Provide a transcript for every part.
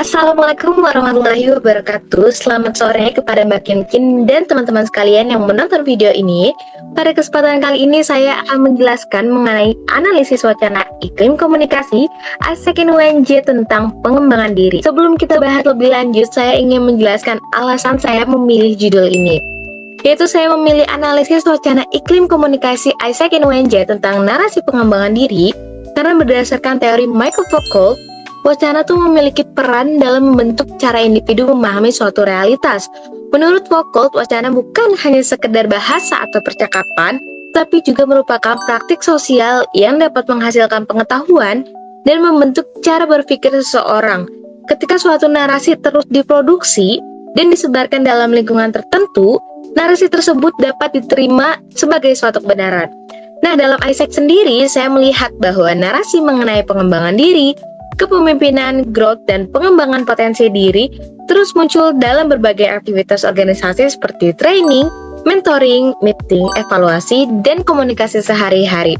Assalamualaikum warahmatullahi wabarakatuh. Selamat sore kepada Mbak Kinkin dan teman-teman sekalian yang menonton video ini. Pada kesempatan kali ini saya akan menjelaskan mengenai analisis wacana iklim komunikasi AIESEC UNJ tentang pengembangan diri. Sebelum kita bahas lebih lanjut, saya ingin menjelaskan alasan saya memilih judul ini. Yaitu saya memilih analisis wacana iklim komunikasi AIESEC UNJ tentang narasi pengembangan diri karena berdasarkan teori Michael Foucault, wacana itu memiliki peran dalam membentuk cara individu memahami suatu realitas. Menurut Foucault, wacana bukan hanya sekedar bahasa atau percakapan, tapi juga merupakan praktik sosial yang dapat menghasilkan pengetahuan dan membentuk cara berpikir seseorang. Ketika suatu narasi terus diproduksi dan disebarkan dalam lingkungan tertentu, narasi tersebut dapat diterima sebagai suatu kebenaran. Nah, dalam AIESEC sendiri, saya melihat bahwa narasi mengenai pengembangan diri, kepemimpinan, growth, dan pengembangan potensi diri terus muncul dalam berbagai aktivitas organisasi seperti training, mentoring, meeting, evaluasi, dan komunikasi sehari-hari.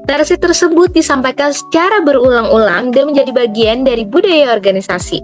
Narasi tersebut disampaikan secara berulang-ulang dan menjadi bagian dari budaya organisasi.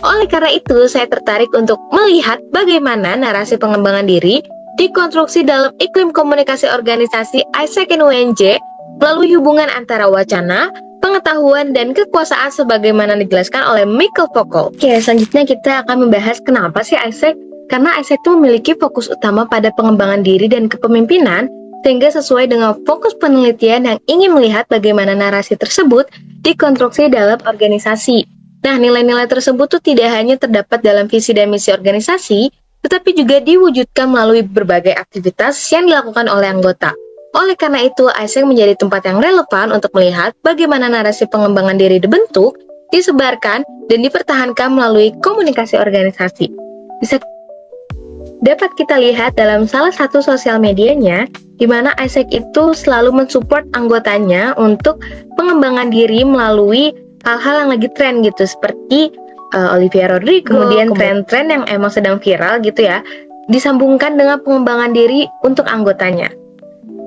Oleh karena itu, saya tertarik untuk melihat bagaimana narasi pengembangan diri dikonstruksi dalam iklim komunikasi organisasi AIESEC UNJ melalui hubungan antara wacana, pengetahuan, dan kekuasaan sebagaimana dijelaskan oleh Michael Foucault. Oke, selanjutnya kita akan membahas kenapa sih AIESEC? Karena AIESEC itu memiliki fokus utama pada pengembangan diri dan kepemimpinan, sehingga sesuai dengan fokus penelitian yang ingin melihat bagaimana narasi tersebut dikonstruksi dalam organisasi. Nah, nilai-nilai tersebut tuh tidak hanya terdapat dalam visi dan misi organisasi, tetapi juga diwujudkan melalui berbagai aktivitas yang dilakukan oleh anggota. Oleh karena itu, AIESEC menjadi tempat yang relevan untuk melihat bagaimana narasi pengembangan diri dibentuk, disebarkan, dan dipertahankan melalui komunikasi organisasi. Dapat kita lihat dalam salah satu sosial medianya, di mana AIESEC itu selalu mensupport anggotanya untuk pengembangan diri melalui hal-hal yang lagi tren gitu, seperti Olivia Rodrigo, kemudian tren-tren yang emang sedang viral gitu ya, disambungkan dengan pengembangan diri untuk anggotanya.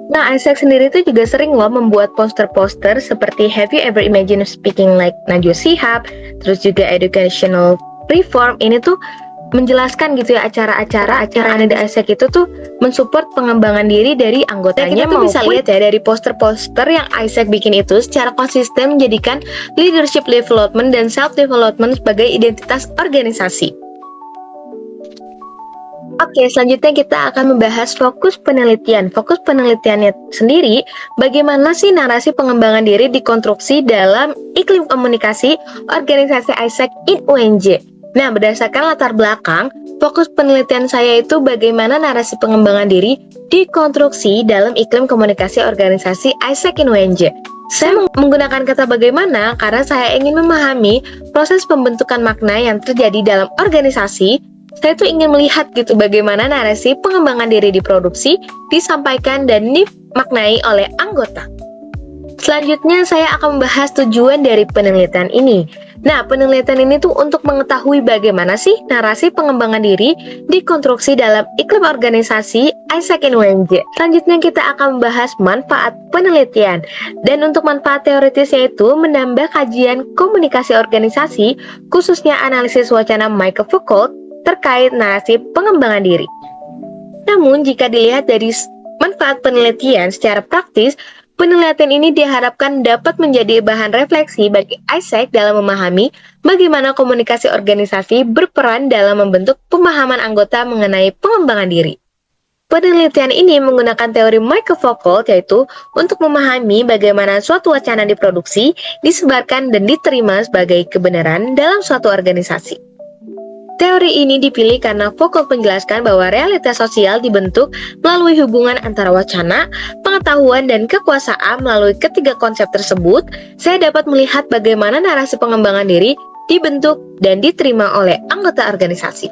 Nah, AIESEC sendiri itu juga sering loh membuat poster-poster seperti Have you ever imagined speaking like Najwa Shihab, terus juga educational reform. Ini tuh menjelaskan gitu ya acara-acara yang ada di AIESEC itu tuh mensupport pengembangan diri dari anggotanya. Kita tuh bisa lihat ya dari poster-poster yang AIESEC bikin itu secara konsisten menjadikan leadership development dan self-development sebagai identitas organisasi. Oke, selanjutnya kita akan membahas fokus penelitian. Fokus penelitiannya sendiri, bagaimana sih narasi pengembangan diri dikonstruksi dalam iklim komunikasi organisasi AIESEC UNJ. Nah, berdasarkan latar belakang, fokus penelitian saya itu bagaimana narasi pengembangan diri dikonstruksi dalam iklim komunikasi organisasi AIESEC UNJ. Saya menggunakan kata bagaimana karena saya ingin memahami proses pembentukan makna yang terjadi dalam organisasi. Saya tuh ingin melihat gitu bagaimana narasi pengembangan diri diproduksi, disampaikan, dan dimaknai oleh anggota. Selanjutnya saya akan membahas tujuan dari penelitian ini. Nah, penelitian ini tuh untuk mengetahui bagaimana sih narasi pengembangan diri dikonstruksi dalam iklim organisasi AIESEC UNJ. Selanjutnya kita akan membahas manfaat penelitian. Dan untuk manfaat teoritis yaitu menambah kajian komunikasi organisasi, khususnya analisis wacana Michael Foucault, terkait narasi pengembangan diri. Namun, jika dilihat dari manfaat penelitian secara praktis, penelitian ini diharapkan dapat menjadi bahan refleksi bagi AIESEC dalam memahami bagaimana komunikasi organisasi berperan dalam membentuk pemahaman anggota mengenai pengembangan diri. Penelitian ini menggunakan teori Michael Foucault, yaitu untuk memahami bagaimana suatu wacana diproduksi, disebarkan, dan diterima sebagai kebenaran dalam suatu organisasi. Teori ini dipilih karena Foucault menjelaskan bahwa realitas sosial dibentuk melalui hubungan antara wacana, pengetahuan, dan kekuasaan. Melalui ketiga konsep tersebut, saya dapat melihat bagaimana narasi pengembangan diri dibentuk dan diterima oleh anggota organisasi.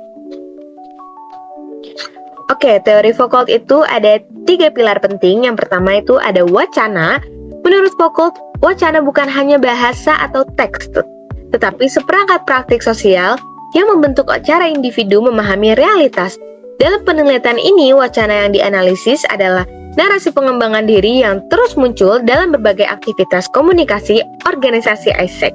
Oke, teori Foucault itu ada 3 pilar penting. Yang pertama itu ada wacana. Menurut Foucault, wacana bukan hanya bahasa atau teks, tetapi seperangkat praktik sosial yang membentuk cara individu memahami realitas. Dalam penelitian ini, wacana yang dianalisis adalah narasi pengembangan diri yang terus muncul dalam berbagai aktivitas komunikasi organisasi AIESEC.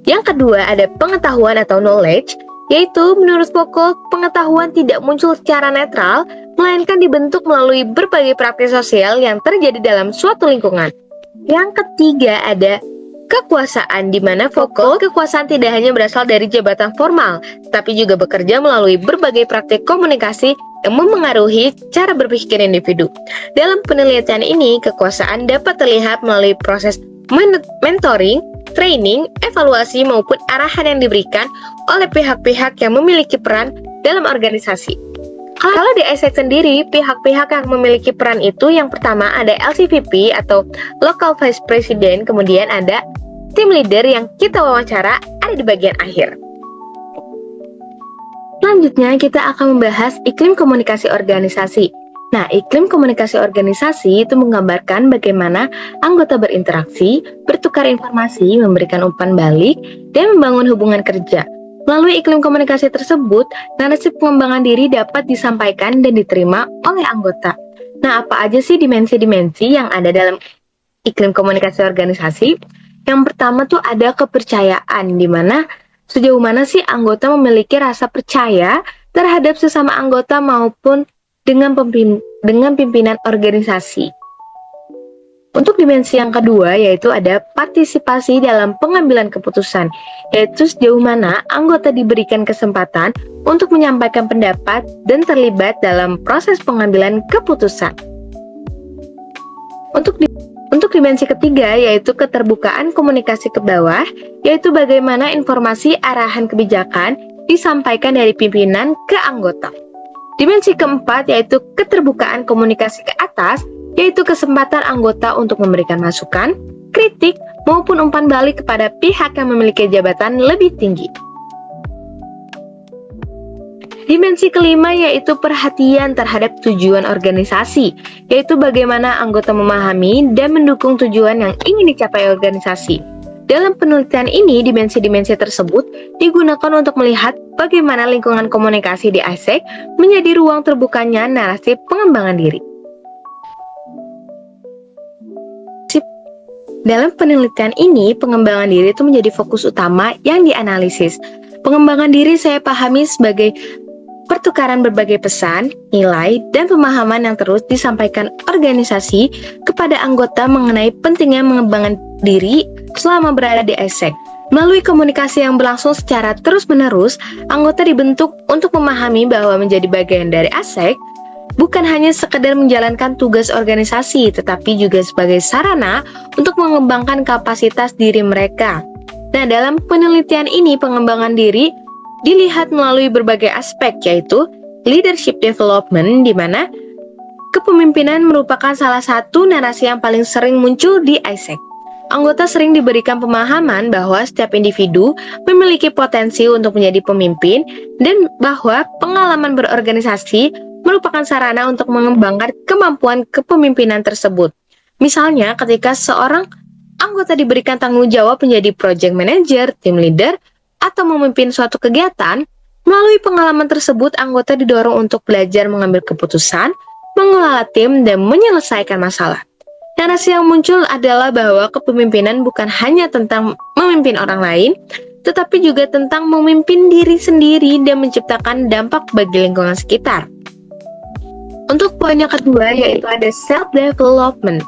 Yang kedua ada pengetahuan atau knowledge, yaitu menurut Foucault, pengetahuan tidak muncul secara netral, melainkan dibentuk melalui berbagai praktik sosial yang terjadi dalam suatu lingkungan. Yang ketiga ada kekuasaan, di mana Foucault, kekuasaan tidak hanya berasal dari jabatan formal, tapi juga bekerja melalui berbagai praktik komunikasi yang memengaruhi cara berpikir individu. Dalam penelitian ini, kekuasaan dapat terlihat melalui proses mentoring, training, evaluasi, maupun arahan yang diberikan oleh pihak-pihak yang memiliki peran dalam organisasi. Kalau di ESSEC sendiri, pihak-pihak yang memiliki peran itu yang pertama ada LCVP atau Local Vice President, kemudian ada tim leader yang kita wawancara ada di bagian akhir. Selanjutnya kita akan membahas iklim komunikasi organisasi. Nah, iklim komunikasi organisasi itu menggambarkan bagaimana anggota berinteraksi, bertukar informasi, memberikan umpan balik, dan membangun hubungan kerja. Melalui iklim komunikasi tersebut, narasi pengembangan diri dapat disampaikan dan diterima oleh anggota. Nah, apa aja sih dimensi-dimensi yang ada dalam iklim komunikasi organisasi? Yang pertama tuh ada kepercayaan, di mana sejauh mana sih anggota memiliki rasa percaya terhadap sesama anggota maupun dengan pimpinan organisasi. Untuk dimensi yang kedua yaitu ada partisipasi dalam pengambilan keputusan, yaitu sejauh mana anggota diberikan kesempatan untuk menyampaikan pendapat dan terlibat dalam proses pengambilan keputusan. Untuk dimensi ketiga yaitu keterbukaan komunikasi ke bawah, yaitu bagaimana informasi arahan kebijakan disampaikan dari pimpinan ke anggota. Dimensi keempat yaitu keterbukaan komunikasi ke atas, yaitu kesempatan anggota untuk memberikan masukan, kritik, maupun umpan balik kepada pihak yang memiliki jabatan lebih tinggi. Dimensi kelima yaitu perhatian terhadap tujuan organisasi, yaitu bagaimana anggota memahami dan mendukung tujuan yang ingin dicapai organisasi. Dalam penelitian ini, dimensi-dimensi tersebut digunakan untuk melihat bagaimana lingkungan komunikasi di ESSEC menjadi ruang terbukanya narasi pengembangan diri. Dalam penelitian ini, pengembangan diri itu menjadi fokus utama yang dianalisis. Pengembangan diri saya pahami sebagai pertukaran berbagai pesan, nilai, dan pemahaman yang terus disampaikan organisasi kepada anggota mengenai pentingnya mengembangkan diri selama berada di ESSEC. Melalui komunikasi yang berlangsung secara terus-menerus, anggota dibentuk untuk memahami bahwa menjadi bagian dari ESSEC bukan hanya sekedar menjalankan tugas organisasi, tetapi juga sebagai sarana untuk mengembangkan kapasitas diri mereka. Nah, dalam penelitian ini, pengembangan diri dilihat melalui berbagai aspek, yaitu leadership development, di mana kepemimpinan merupakan salah satu narasi yang paling sering muncul di ESSEC. Anggota sering diberikan pemahaman bahwa setiap individu memiliki potensi untuk menjadi pemimpin dan bahwa pengalaman berorganisasi merupakan sarana untuk mengembangkan kemampuan kepemimpinan tersebut. Misalnya, ketika seorang anggota diberikan tanggung jawab menjadi project manager, team leader, atau memimpin suatu kegiatan, melalui pengalaman tersebut anggota didorong untuk belajar mengambil keputusan, mengelola tim, dan menyelesaikan masalah. Narasi yang muncul adalah bahwa kepemimpinan bukan hanya tentang memimpin orang lain, tetapi juga tentang memimpin diri sendiri dan menciptakan dampak bagi lingkungan sekitar. Untuk poin yang kedua yaitu ada self-development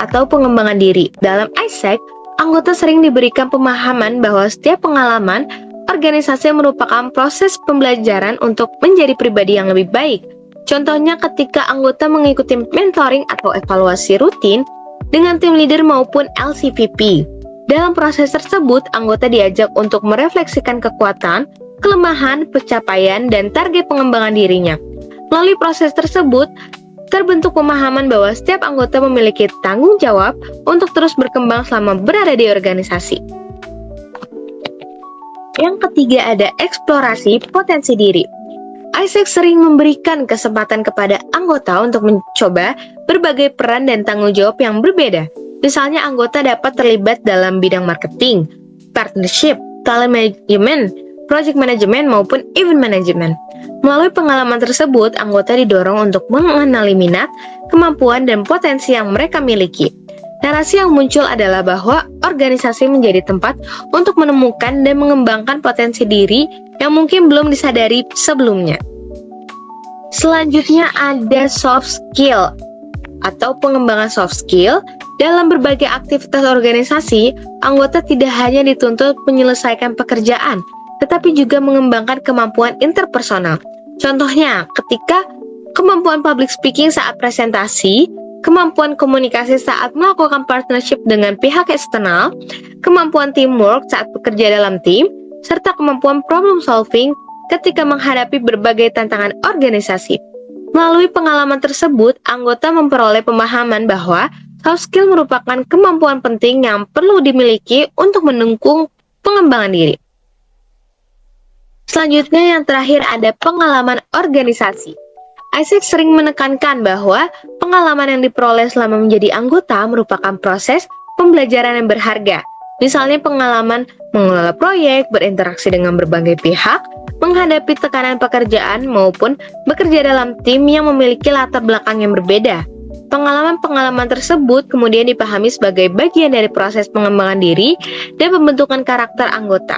atau pengembangan diri. Dalam ESSEC, anggota sering diberikan pemahaman bahwa setiap pengalaman organisasi merupakan proses pembelajaran untuk menjadi pribadi yang lebih baik. Contohnya ketika anggota mengikuti mentoring atau evaluasi rutin dengan tim leader maupun LCVP. Dalam proses tersebut, anggota diajak untuk merefleksikan kekuatan, kelemahan, pencapaian, dan target pengembangan dirinya. Melalui proses tersebut, terbentuk pemahaman bahwa setiap anggota memiliki tanggung jawab untuk terus berkembang selama berada di organisasi. Yang ketiga ada eksplorasi potensi diri. ESSEC sering memberikan kesempatan kepada anggota untuk mencoba berbagai peran dan tanggung jawab yang berbeda. Misalnya anggota dapat terlibat dalam bidang marketing, partnership, talent management, project management, maupun event management. Melalui pengalaman tersebut, anggota didorong untuk mengenali minat, kemampuan, dan potensi yang mereka miliki. Narasi yang muncul adalah bahwa organisasi menjadi tempat untuk menemukan dan mengembangkan potensi diri yang mungkin belum disadari sebelumnya. Selanjutnya ada soft skill atau pengembangan soft skill. Dalam berbagai aktivitas organisasi, anggota tidak hanya dituntut menyelesaikan pekerjaan, tetapi juga mengembangkan kemampuan interpersonal. Contohnya, ketika kemampuan public speaking saat presentasi, kemampuan komunikasi saat melakukan partnership dengan pihak eksternal, kemampuan teamwork saat bekerja dalam tim, serta kemampuan problem solving ketika menghadapi berbagai tantangan organisasi. Melalui pengalaman tersebut, anggota memperoleh pemahaman bahwa soft skill merupakan kemampuan penting yang perlu dimiliki untuk mendukung pengembangan diri. Selanjutnya yang terakhir ada pengalaman organisasi. Isaac sering menekankan bahwa pengalaman yang diperoleh selama menjadi anggota merupakan proses pembelajaran yang berharga. Misalnya pengalaman mengelola proyek, berinteraksi dengan berbagai pihak, menghadapi tekanan pekerjaan, maupun bekerja dalam tim yang memiliki latar belakang yang berbeda. Pengalaman-pengalaman tersebut kemudian dipahami sebagai bagian dari proses pengembangan diri dan pembentukan karakter anggota.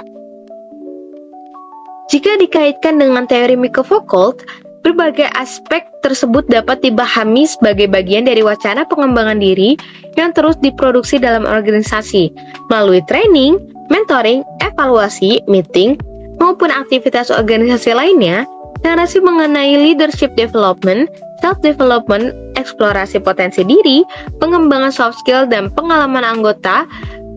Jika dikaitkan dengan teori Miko Foucault, berbagai aspek tersebut dapat dipahami sebagai bagian dari wacana pengembangan diri yang terus diproduksi dalam organisasi melalui training, mentoring, evaluasi, meeting, maupun aktivitas organisasi lainnya. Narasi mengenai leadership development, self-development, eksplorasi potensi diri, pengembangan soft skill, dan pengalaman anggota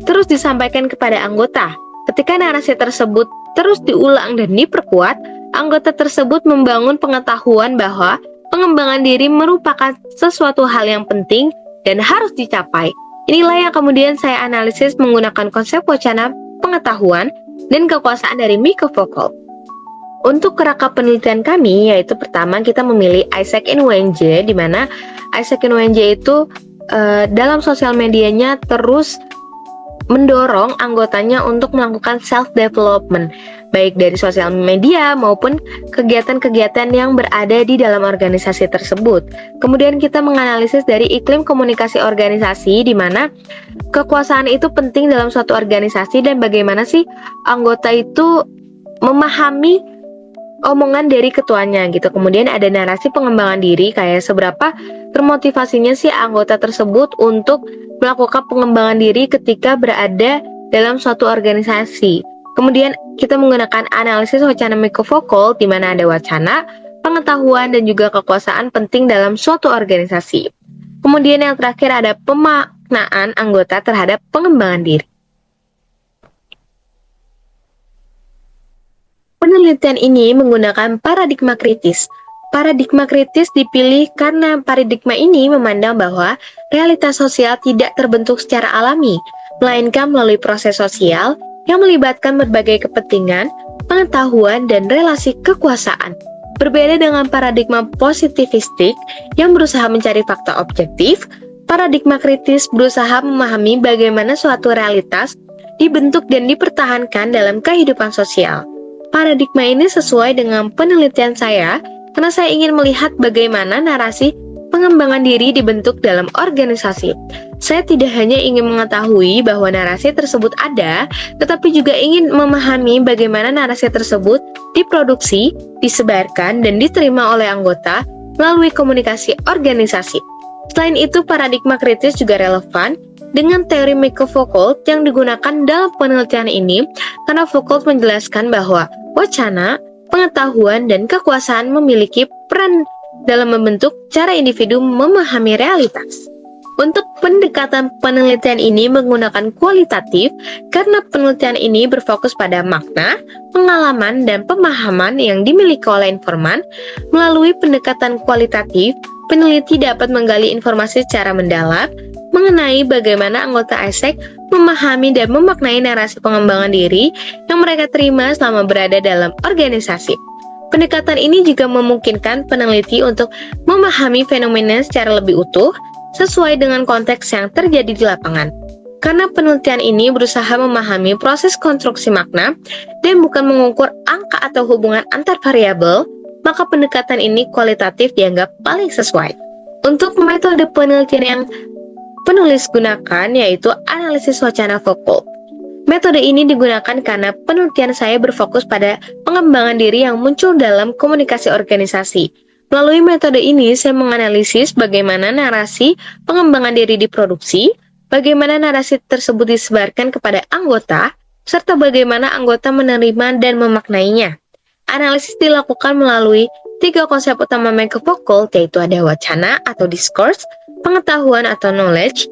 terus disampaikan kepada anggota. Ketika narasi tersebut terus diulang dan diperkuat, anggota tersebut membangun pengetahuan bahwa pengembangan diri merupakan sesuatu hal yang penting dan harus dicapai. Inilah yang kemudian saya analisis menggunakan konsep wacana pengetahuan dan kekuasaan dari Miko Foucault. Untuk kerangka penelitian kami, yaitu pertama kita memilih Isaac Nwanje, di mana Isaac Nwanje itu dalam sosial medianya terus mendorong anggotanya untuk melakukan self-development, baik dari sosial media maupun kegiatan-kegiatan yang berada di dalam organisasi tersebut. Kemudian kita menganalisis dari iklim komunikasi organisasi, di mana kekuasaan itu penting dalam suatu organisasi dan bagaimana sih anggota itu memahami omongan dari ketuanya gitu. Kemudian ada narasi pengembangan diri, kayak seberapa termotivasinya sih anggota tersebut untuk melakukan pengembangan diri ketika berada dalam suatu organisasi. Kemudian kita menggunakan analisis wacana Miko Foucault, di mana ada wacana, pengetahuan, dan juga kekuasaan penting dalam suatu organisasi. Kemudian yang terakhir ada pemaknaan anggota terhadap pengembangan diri. Penelitian ini menggunakan paradigma kritis. Paradigma kritis dipilih karena paradigma ini memandang bahwa realitas sosial tidak terbentuk secara alami, melainkan melalui proses sosial yang melibatkan berbagai kepentingan, pengetahuan, dan relasi kekuasaan. Berbeda dengan paradigma positivistik yang berusaha mencari fakta objektif, paradigma kritis berusaha memahami bagaimana suatu realitas dibentuk dan dipertahankan dalam kehidupan sosial. Paradigma ini sesuai dengan penelitian saya karena saya ingin melihat bagaimana narasi pengembangan diri dibentuk dalam organisasi. Saya tidak hanya ingin mengetahui bahwa narasi tersebut ada, tetapi juga ingin memahami bagaimana narasi tersebut diproduksi, disebarkan, dan diterima oleh anggota melalui komunikasi organisasi. Selain itu, paradigma kritis juga relevan dengan teori Miko Foucault yang digunakan dalam penelitian ini, karena Foucault menjelaskan bahwa wacana, pengetahuan, dan kekuasaan memiliki peran dalam membentuk cara individu memahami realitas. Untuk pendekatan penelitian ini menggunakan kualitatif karena penelitian ini berfokus pada makna, pengalaman, dan pemahaman yang dimiliki oleh informan. Melalui pendekatan kualitatif, peneliti dapat menggali informasi secara mendalam mengenai bagaimana anggota Isaac memahami dan memaknai narasi pengembangan diri yang mereka terima selama berada dalam organisasi. Pendekatan ini juga memungkinkan peneliti untuk memahami fenomena secara lebih utuh sesuai dengan konteks yang terjadi di lapangan. Karena penelitian ini berusaha memahami proses konstruksi makna dan bukan mengukur angka atau hubungan antar variabel, maka pendekatan ini kualitatif dianggap paling sesuai. Untuk metode penelitian yang penulis gunakan, yaitu analisis wacana vokal. Metode ini digunakan karena penelitian saya berfokus pada pengembangan diri yang muncul dalam komunikasi organisasi. Melalui metode ini, saya menganalisis bagaimana narasi pengembangan diri diproduksi, bagaimana narasi tersebut disebarkan kepada anggota, serta bagaimana anggota menerima dan memaknainya. Analisis dilakukan melalui 3 konsep utama make vokal, yaitu ada wacana atau discourse, pengetahuan atau knowledge,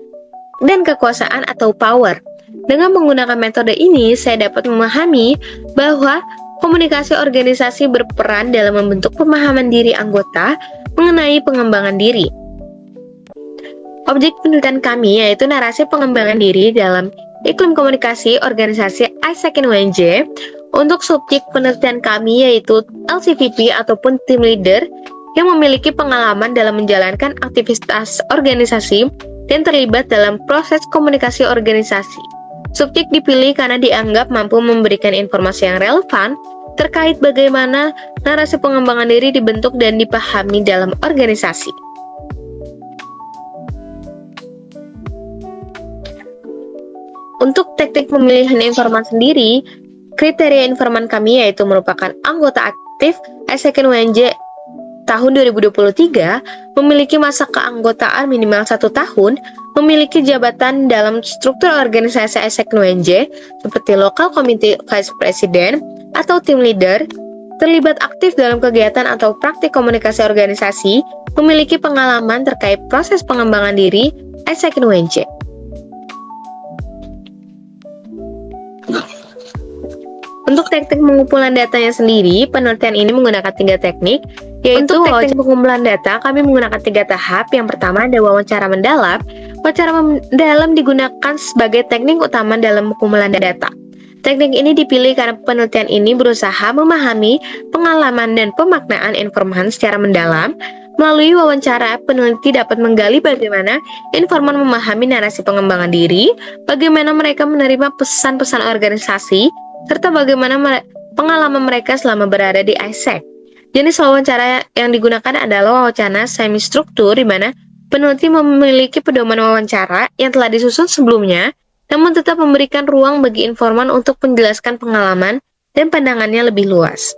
dan kekuasaan atau power. Dengan menggunakan metode ini, saya dapat memahami bahwa komunikasi organisasi berperan dalam membentuk pemahaman diri anggota mengenai pengembangan diri. Objek penelitian kami yaitu narasi pengembangan diri dalam iklim komunikasi organisasi ISEC UNJ. Untuk subjek penelitian kami yaitu LCVP ataupun team leader yang memiliki pengalaman dalam menjalankan aktivitas organisasi dan terlibat dalam proses komunikasi organisasi. Subjek dipilih karena dianggap mampu memberikan informasi yang relevan terkait bagaimana narasi pengembangan diri dibentuk dan dipahami dalam organisasi. Untuk teknik pemilihan informan sendiri, kriteria informan kami yaitu merupakan anggota aktif ISEC UNJ tahun 2023, memiliki masa keanggotaan minimal 1 tahun, memiliki jabatan dalam struktur organisasi ISEC UNJ seperti Local Committee Vice President atau Team Leader, terlibat aktif dalam kegiatan atau praktik komunikasi organisasi, memiliki pengalaman terkait proses pengembangan diri ISEC UNJ. Untuk teknik pengumpulan datanya sendiri, penelitian ini menggunakan 3 teknik, yaitu untuk teknik pengumpulan data, kami menggunakan 3 tahap. Yang pertama ada wawancara mendalam. Wawancara mendalam digunakan sebagai teknik utama dalam pengumpulan data. Teknik ini dipilih karena penelitian ini berusaha memahami pengalaman dan pemaknaan informan secara mendalam. Melalui wawancara, peneliti dapat menggali bagaimana informan memahami narasi pengembangan diri, bagaimana mereka menerima pesan-pesan organisasi, serta bagaimana pengalaman mereka selama berada di ISEC. Jenis wawancara yang digunakan adalah wawancara semi-struktur, di mana peneliti memiliki pedoman wawancara yang telah disusun sebelumnya, namun tetap memberikan ruang bagi informan untuk menjelaskan pengalaman dan pandangannya lebih luas.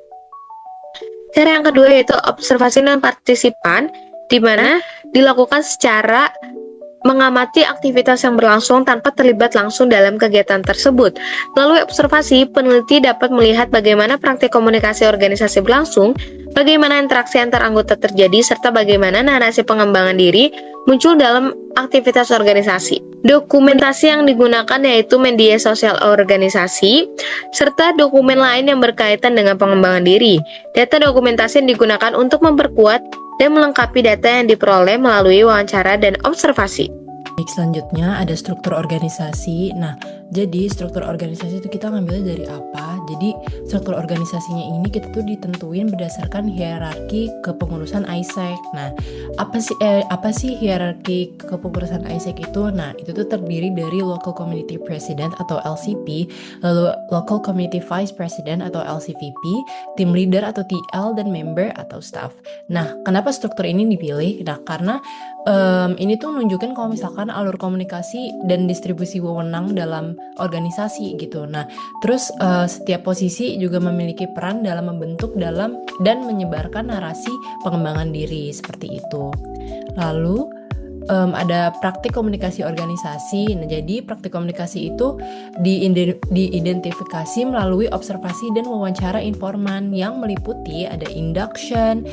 Cara yang kedua yaitu observasi non partisipan, di mana dilakukan secara mengamati aktivitas yang berlangsung tanpa terlibat langsung dalam kegiatan tersebut. Melalui observasi, peneliti dapat melihat bagaimana praktik komunikasi organisasi berlangsung, bagaimana interaksi antar anggota terjadi, serta bagaimana narasi pengembangan diri muncul dalam aktivitas organisasi. Dokumentasi yang digunakan yaitu media sosial organisasi, serta dokumen lain yang berkaitan dengan pengembangan diri. Data dokumentasi yang digunakan untuk memperkuat dan melengkapi data yang diperoleh melalui wawancara dan observasi. Baik, selanjutnya ada struktur organisasi. Nah, jadi struktur organisasi itu kita ngambilnya dari apa? Jadi struktur organisasinya ini kita tuh ditentuin berdasarkan hierarki kepengurusan ISEC. Nah, apa sih hierarki kepengurusan ISEC itu? Nah, itu tuh terdiri dari Local Community President atau LCP, lalu Local Community Vice President atau LCVP, Team Leader atau TL, dan Member atau Staff. Nah, kenapa struktur ini dipilih? Nah, karena ini tuh nunjukin kalau misalkan alur komunikasi dan distribusi wewenang dalam organisasi gitu. Nah, terus setiap posisi juga memiliki peran dalam membentuk dan menyebarkan narasi pengembangan diri seperti itu. Lalu ada praktik komunikasi organisasi. Nah, jadi praktik komunikasi itu diidentifikasi melalui observasi dan wawancara informan yang meliputi ada induction,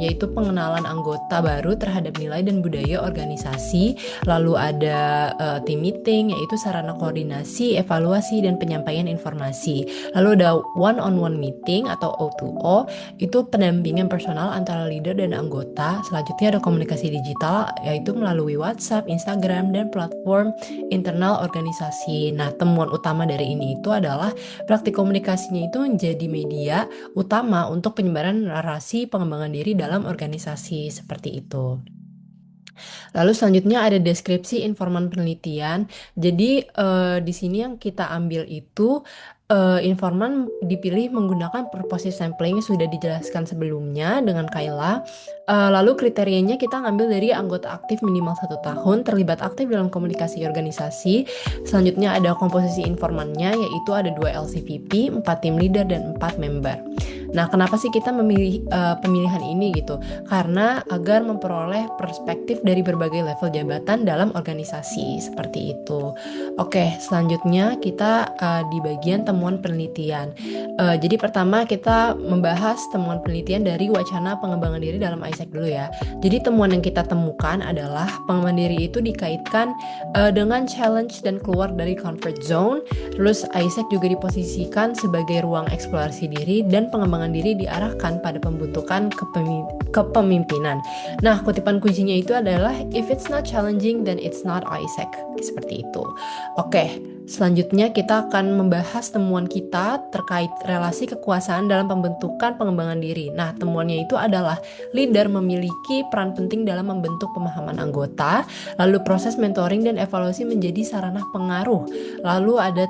yaitu pengenalan anggota baru terhadap nilai dan budaya organisasi. Lalu ada team meeting, yaitu sarana koordinasi, evaluasi, dan penyampaian informasi. Lalu ada one-on-one meeting atau O2O, itu pendampingan personal antara leader dan anggota. Selanjutnya ada komunikasi digital, yaitu melalui WhatsApp, Instagram, dan platform internal organisasi. Nah, temuan utama dari ini itu adalah praktik komunikasinya itu menjadi media utama untuk penyebaran narasi pengembangan diri dalam organisasi seperti itu. Lalu selanjutnya ada deskripsi informan penelitian. Jadi di sini yang kita ambil itu informan dipilih menggunakan purposive sampling yang sudah dijelaskan sebelumnya dengan Kayla. Lalu kriterianya kita ngambil dari anggota aktif minimal 1 tahun, terlibat aktif dalam komunikasi organisasi. Selanjutnya ada komposisi informannya, yaitu ada 2 LCVP, 4 tim leader, dan 4 member. Nah, kenapa sih kita memilih pemilihan ini gitu? Karena agar memperoleh perspektif dari berbagai level jabatan dalam organisasi seperti itu. Oke, selanjutnya kita di bagian temuan penelitian. Jadi pertama kita membahas temuan penelitian dari wacana pengembangan diri dalam ISEC dulu ya. Jadi temuan yang kita temukan adalah pengembangan diri itu dikaitkan dengan challenge dan keluar dari comfort zone. Terus ISEC juga diposisikan sebagai ruang eksplorasi diri dan pengembangan diri diarahkan pada pembentukan kepemimpinan. Nah, kutipan kuncinya itu adalah if it's not challenging then it's not ISEC. Seperti itu. Oke, selanjutnya kita akan membahas temuan kita terkait relasi kekuasaan dalam pembentukan pengembangan diri. Nah, temuannya itu adalah leader memiliki peran penting dalam membentuk pemahaman anggota, lalu proses mentoring dan evaluasi menjadi sarana pengaruh. Lalu ada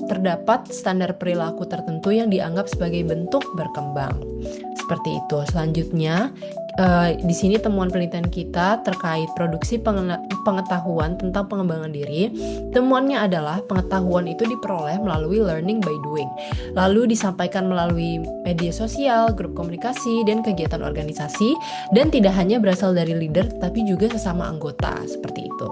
terdapat standar perilaku tertentu yang dianggap sebagai bentuk berkembang. Seperti itu. Selanjutnya, di sini temuan penelitian kita terkait produksi pengetahuan tentang pengembangan diri. Temuannya adalah pengetahuan itu diperoleh melalui learning by doing. Lalu disampaikan melalui media sosial, grup komunikasi, dan kegiatan organisasi. Dan tidak hanya berasal dari leader, tapi juga sesama anggota. Seperti itu.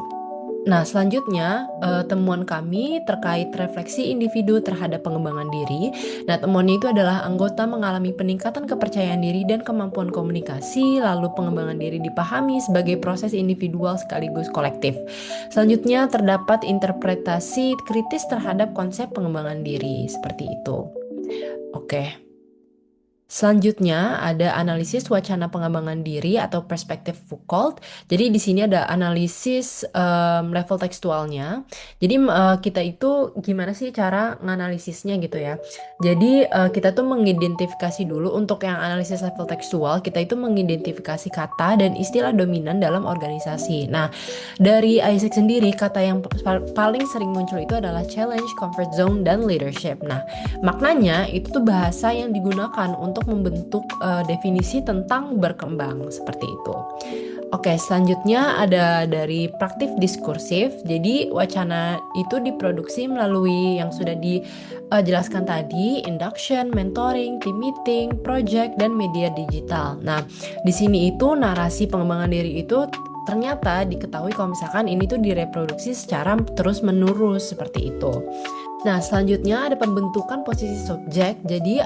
Nah, selanjutnya temuan kami terkait refleksi individu terhadap pengembangan diri. Nah, temuannya itu adalah anggota mengalami peningkatan kepercayaan diri dan kemampuan komunikasi, lalu pengembangan diri dipahami sebagai proses individual sekaligus kolektif. Selanjutnya terdapat interpretasi kritis terhadap konsep pengembangan diri, seperti itu. Oke. Selanjutnya ada analisis wacana pengembangan diri atau perspektif Foucault. Jadi di sini ada analisis level tekstualnya. Jadi kita itu gimana sih cara nganalisisnya gitu ya. Jadi kita tuh mengidentifikasi dulu untuk yang analisis level tekstual, kita itu mengidentifikasi kata dan istilah dominan dalam organisasi. Nah, dari Isaac sendiri kata yang paling sering muncul itu adalah challenge, comfort zone, dan leadership. Nah, maknanya itu tuh bahasa yang digunakan untuk membentuk definisi tentang berkembang seperti itu. Oke, selanjutnya ada dari praktif diskursif. Jadi wacana itu diproduksi melalui yang sudah dijelaskan tadi, induction, mentoring, team meeting, project, dan media digital. Nah, di sini itu narasi pengembangan diri itu ternyata diketahui kalau misalkan ini tuh direproduksi secara terus-menerus seperti itu. Nah, selanjutnya ada pembentukan posisi subjek. Jadi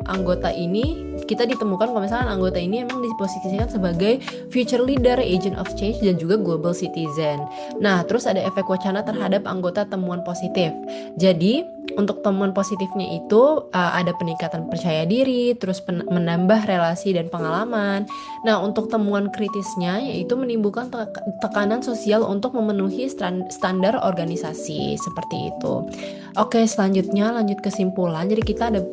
anggota ini kita ditemukan kalau misalkan anggota ini emang diposisikan sebagai future leader, agent of change, dan juga global citizen. Nah, terus ada efek wacana terhadap anggota temuan positif. Jadi untuk temuan positifnya itu ada peningkatan percaya diri, terus menambah relasi dan pengalaman. Nah, untuk temuan kritisnya yaitu menimbulkan tekanan sosial untuk memenuhi standar organisasi seperti itu. Oke, selanjutnya lanjut kesimpulan. Jadi kita ada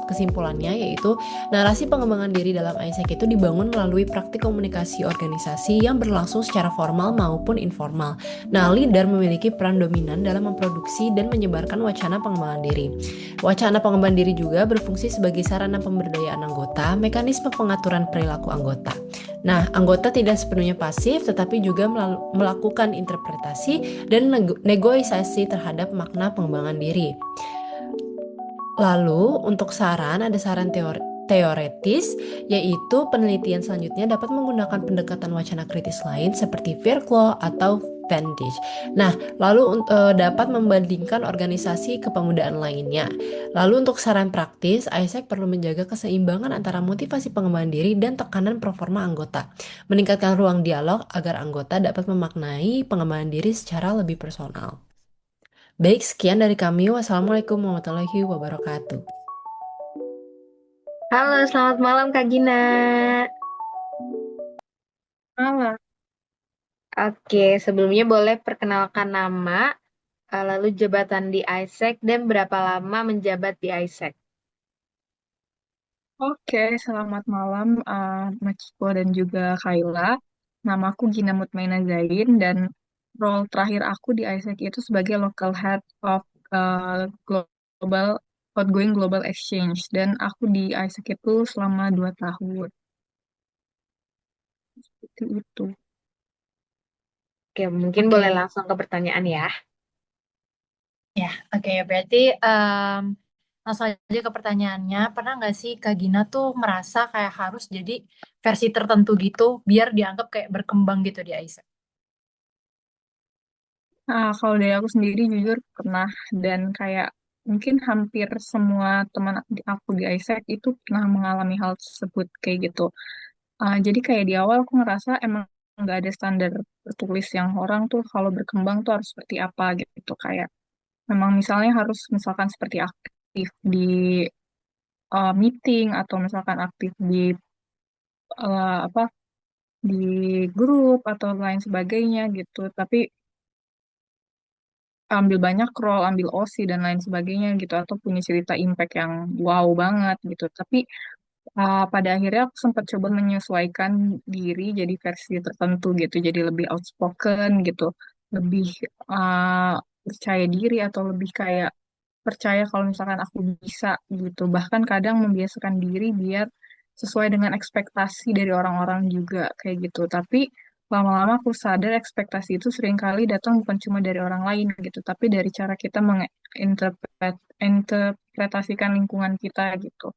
kesimpulannya yaitu narasi pengembangan diri dalam ISEC itu dibangun melalui praktik komunikasi organisasi yang berlangsung secara formal maupun informal. Nah, leader memiliki peran dominan dalam memproduksi dan menyebarkan wacana pengembangan diri. Wacana pengembangan diri juga berfungsi sebagai sarana pemberdayaan anggota, mekanisme pengaturan perilaku anggota. Nah, anggota tidak sepenuhnya pasif tetapi juga melakukan interpretasi dan negosiasi terhadap makna pengembangan diri. Lalu untuk saran, ada saran teoretis, yaitu penelitian selanjutnya dapat menggunakan pendekatan wacana kritis lain seperti Verklo atau Vendish. Nah, lalu dapat membandingkan organisasi kepemudaan lainnya. Lalu untuk saran praktis, ISEC perlu menjaga keseimbangan antara motivasi pengembangan diri dan tekanan performa anggota. Meningkatkan ruang dialog agar anggota dapat memaknai pengembangan diri secara lebih personal. Baik, sekian dari kami. Wassalamualaikum warahmatullahi wabarakatuh. Halo, selamat malam Kak Gina. Malam. Oke, sebelumnya boleh perkenalkan nama, lalu jabatan di ISEC, dan berapa lama menjabat di ISEC. Oke, selamat malam Makiko dan juga Kaila. Namaku Gina Mutmaina Zain dan role terakhir aku di ISEC itu sebagai local head of global outgoing global exchange dan aku di ISEC itu selama 2 tahun. Itu. Oke, mungkin boleh Oke, langsung ke pertanyaan ya. ya, oke. Berarti langsung aja ke pertanyaannya. Pernah nggak sih Kak Gina tuh merasa kayak harus jadi versi tertentu gitu biar dianggap kayak berkembang gitu di Aisyah? Nah, kalau dari aku sendiri jujur pernah dan kayak mungkin hampir semua teman aku di ISEC itu pernah mengalami hal tersebut kayak gitu. Jadi kayak di awal aku ngerasa emang nggak ada standar tertulis yang orang tuh kalau berkembang tuh harus seperti apa gitu. Kayak memang misalnya harus misalkan seperti aktif di meeting atau misalkan aktif di apa di grup atau lain sebagainya gitu. Tapi ambil banyak role, ambil OSI dan lain sebagainya gitu atau punya cerita impact yang wow banget gitu. Tapi pada akhirnya aku sempat coba menyesuaikan diri jadi versi tertentu gitu, jadi lebih outspoken gitu, lebih uh, percaya diri atau lebih kayak percaya kalau misalkan aku bisa gitu. Bahkan kadang membiasakan diri biar sesuai dengan ekspektasi dari orang-orang juga kayak gitu. Tapi lama-lama aku sadar ekspektasi itu seringkali datang bukan cuma dari orang lain gitu, tapi dari cara kita menginterpretasikan lingkungan kita gitu.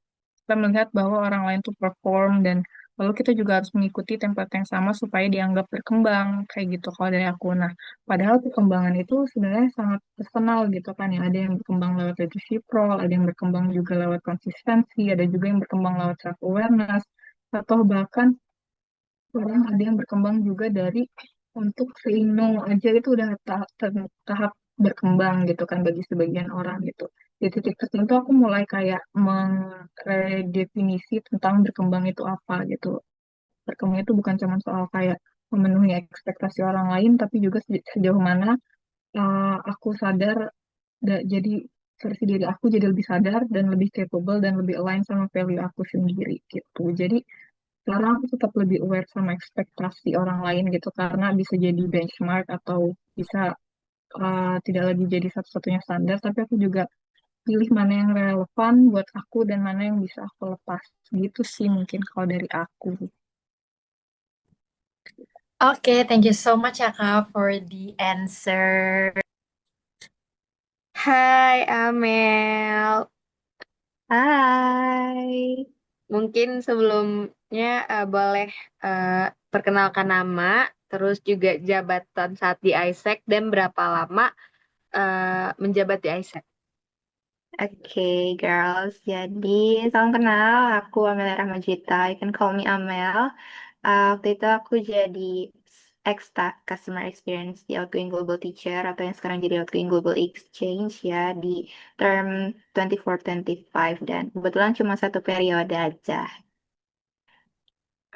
Kita melihat bahwa orang lain tuh perform dan lalu kita juga harus mengikuti template yang sama supaya dianggap berkembang kayak gitu kalau dari aku. Nah, padahal perkembangan itu sebenarnya sangat personal gitu kan ya. Ada yang berkembang lewat leadership role, ada yang berkembang juga lewat konsistensi, ada juga yang berkembang lewat self awareness, atau bahkan kadang ada yang berkembang juga dari untuk saying no aja itu udah tahap berkembang gitu kan bagi sebagian orang gitu. Di titik tertentu aku mulai kayak meredefinisi tentang berkembang itu apa gitu. Berkembang itu bukan cuma soal kayak memenuhi ekspektasi orang lain, tapi juga sejauh mana aku sadar jadi versi diri aku jadi lebih sadar dan lebih capable dan lebih align sama value aku sendiri gitu. Jadi sekarang aku tetap lebih aware sama ekspektasi orang lain gitu karena bisa jadi benchmark atau bisa tidak lagi jadi satu-satunya standar, tapi aku juga pilih mana yang relevan buat aku dan mana yang bisa aku lepas. Gitu sih mungkin kalau dari aku. Oke, thank you so much ya Kak for the answer. Hai Amel, Hai. mungkin sebelumnya boleh eh, perkenalkan nama, terus juga jabatan saat di ISEC dan berapa lama menjabat di ISEC. Oke, girls. Jadi, salam kenal. Aku Amelia Rahmajita. You can call me Amel. Waktu itu aku jadi ex-staff Customer Experience di Outgoing Global Teacher atau yang sekarang jadi Outgoing Global Exchange ya di term 24-25 dan kebetulan cuma satu periode aja.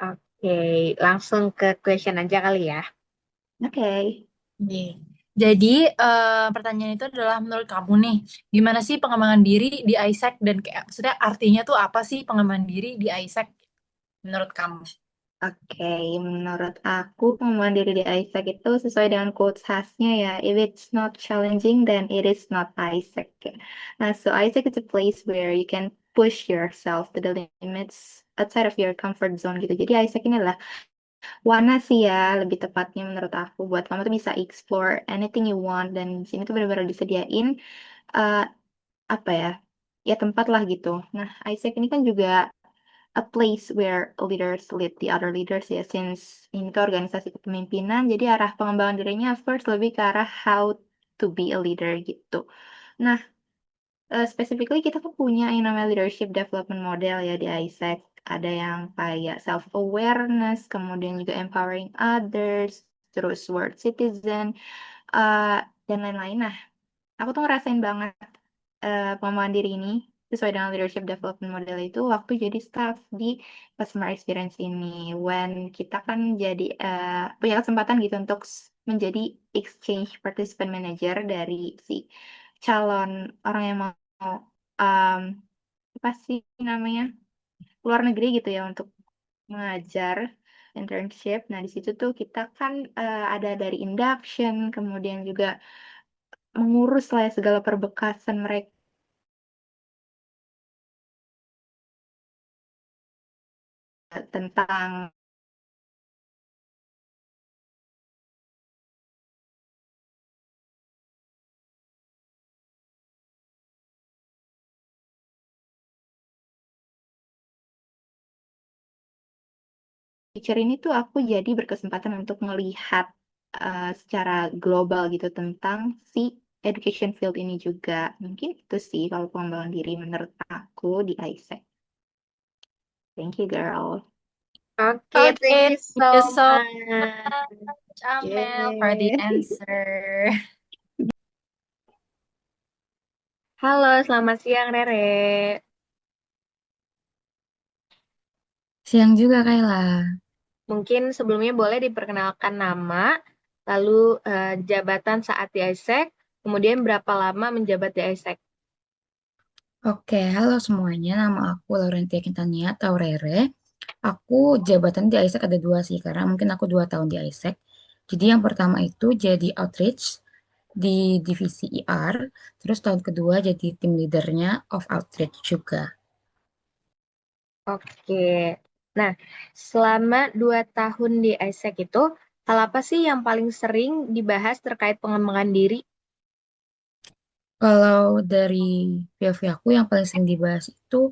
Oke, langsung ke question aja kali ya. Oke. Oke. Jadi pertanyaan itu adalah menurut kamu nih, gimana sih pengembangan diri di ISEC dan kayak maksudnya artinya tuh apa sih pengembangan diri di ISEC menurut kamu? Oke, menurut aku pengembangan diri di Isaac itu sesuai dengan quotes khasnya ya. If it's not challenging, then it is not Isaac. Nah, so Isaac is a place where you can push yourself to the limits outside of your comfort zone gitu. Jadi Isaac ini adalah warna sih ya, lebih tepatnya menurut aku buat kamu tuh bisa explore anything you want dan di sini tuh benar-benar disediain eh, apa ya? Ya tempat lah gitu. Nah, Isaac ini kan juga a place where leaders lead the other leaders ya, since ini tuh organisasi kepemimpinan, jadi arah pengembangan dirinya of course lebih ke arah how to be a leader gitu. Nah, specifically kita kan punya yang namanya leadership development model ya di ISEC. Ada yang kayak self-awareness, kemudian juga empowering others, terus world citizen, uh, dan lain-lain. Nah, aku tuh ngerasain banget pengembangan diri ini sesuai dengan leadership development model itu waktu jadi staff di customer experience ini. When kita kan jadi punya kesempatan gitu untuk menjadi exchange participant manager dari si calon orang yang mau um, apa sih namanya luar negeri gitu ya untuk mengajar. internship. Nah, di situ tuh kita kan ada dari induction, kemudian juga mengurus lah ya segala perbekasan mereka tentang teacher ini tuh aku jadi berkesempatan untuk melihat secara global gitu tentang si education field ini juga. Mungkin itu sih kalau pengembangan diri menurut aku di ISEC. Thank you, girl. Oke, Oke, thank you thank you so so much. much, Amel, for the Yeay. answer. Halo, selamat siang Rere. Siang juga, Kayla. Mungkin sebelumnya boleh diperkenalkan nama, lalu jabatan saat di ISEC, kemudian berapa lama menjabat di ISEC. Oke, halo semuanya. Nama aku Laurentia Quintania Taurere. Aku jabatan di ISEC ada dua sih, karena mungkin aku 2 tahun di ISEC. Jadi yang pertama itu jadi outreach di divisi IR, terus tahun kedua jadi tim leadernya of outreach juga. Oke. Nah, selama 2 tahun di ISEC itu, hal apa sih yang paling sering dibahas terkait pengembangan diri? Kalau dari POV aku yang paling sering dibahas itu